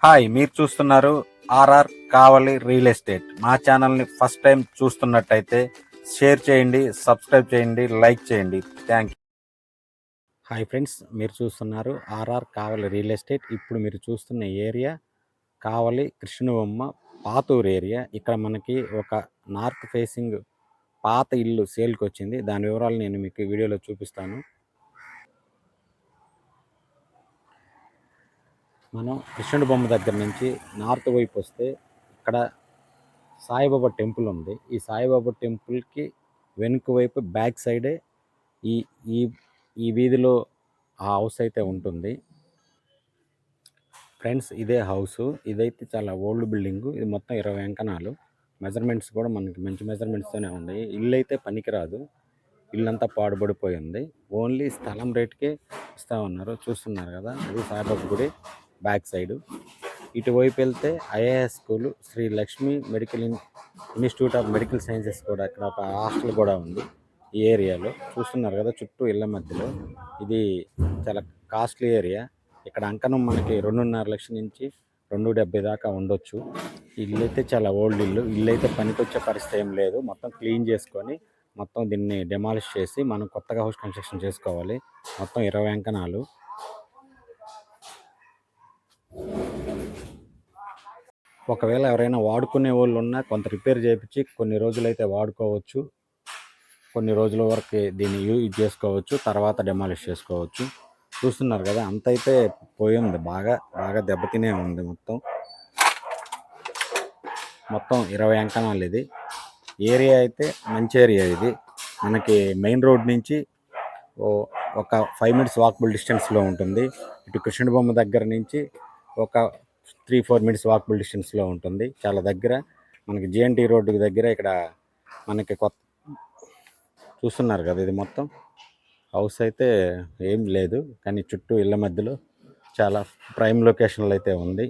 Hi, మీరు చూస్తున్నారు RR కావలి real estate. మా ఛానల్ని ఫస్ట్ టైం చూస్తున్నట్టయితే షేర్ చేయండి, సబ్స్క్రైబ్ చేయండి, లైక్ చేయండి. Thank you. హాయ్ ఫ్రెండ్స్, మీరు చూస్తున్నారు ఆర్ఆర్ కావలి రియల్ ఎస్టేట్. ఇప్పుడు మీరు చూస్తున్న ఏరియా కావలి కృష్ణబొమ్మ పాతూరు ఏరియా. ఇక్కడ మనకి ఒక నార్త్ ఫేసింగ్ పాత ఇల్లు సేల్కి వచ్చింది. దాని వివరాలు నేను మీకు వీడియోలో చూపిస్తాను. మనం కృష్ణుడి బొమ్మ దగ్గర నుంచి నార్త్ వైపు వస్తే ఇక్కడ సాయిబాబా టెంపుల్ ఉంది. ఈ సాయిబాబా టెంపుల్కి వెనుక వైపు బ్యాక్ సైడే ఈ ఈ ఈ వీధిలో ఆ హౌస్ అయితే ఉంటుంది. ఫ్రెండ్స్, ఇదే హౌస్. ఇదైతే చాలా ఓల్డ్ బిల్డింగు. ఇది మొత్తం 20 అంకణాలు. మెజర్మెంట్స్ కూడా మనకి మంచి మెజర్మెంట్స్తోనే ఉన్నాయి. ఇల్లు అయితే పనికిరాదు, ఇల్లంతా పాడుపడిపోయి ఉంది. ఓన్లీ స్థలం రేటుకే ఇస్తూ ఉన్నారు. చూస్తున్నారు కదా, అది సాయిబాబా గుడి బ్యాక్ సైడు. ఇటువైపు వెళ్తే IAS school, Sri Lakshmi medical institute of medical sciences కూడా, ఇక్కడ ఒక హాస్టల్ కూడా ఉంది ఈ ఏరియాలో. చూస్తున్నారు కదా, చుట్టూ ఇళ్ళ మధ్యలో. ఇది చాలా కాస్ట్లీ ఏరియా. ఇక్కడ అంకణం మనకి 2.5 లక్షల నుంచి 2.70 దాకా ఉండొచ్చు. ఇల్లు అయితే చాలా ఓల్డ్ ఇల్లు. ఇల్లు అయితే పనికొచ్చే పరిస్థితి ఏం లేదు. మొత్తం క్లీన్ చేసుకొని మొత్తం దీన్ని డెమాలిష్ చేసి మనం కొత్తగా హౌస్ కన్స్ట్రక్షన్ చేసుకోవాలి. మొత్తం 20 అంకణాలు. ఒకవేళ ఎవరైనా వాడుకునే వాళ్ళు ఉన్నా కొంత రిపేర్ చేయించి కొన్ని రోజులైతే వాడుకోవచ్చు. కొన్ని రోజుల వరకు దీన్ని యూజ్ చేసుకోవచ్చు, తర్వాత డెమాలిష్ చేసుకోవచ్చు. చూస్తున్నారు కదా, అంత అయితే పోయింది, బాగా బాగా దెబ్బతినే ఉంది. మొత్తం 20 అంకణాలు. ఇది ఏరియా అయితే మంచి ఏరియా. ఇది మనకి మెయిన్ రోడ్ నుంచి ఒక 5 మినిట్స్ వాకబుల్ డిస్టెన్స్లో ఉంటుంది. ఇటు కృష్ణుడి బొమ్మ దగ్గర నుంచి ఒక 3-4 మినిట్స్ వాకబుల్ డిస్టెన్స్లో ఉంటుంది. చాలా దగ్గర మనకి జిఎన్టీ రోడ్డుకి దగ్గర. ఇక్కడ మనకి కొత్త చూస్తున్నారు కదా, ఇది మొత్తం హౌస్ అయితే ఏం లేదు, కానీ చుట్టూ ఇళ్ళ మధ్యలో చాలా ప్రైమ్ లొకేషన్లో అయితే ఉంది.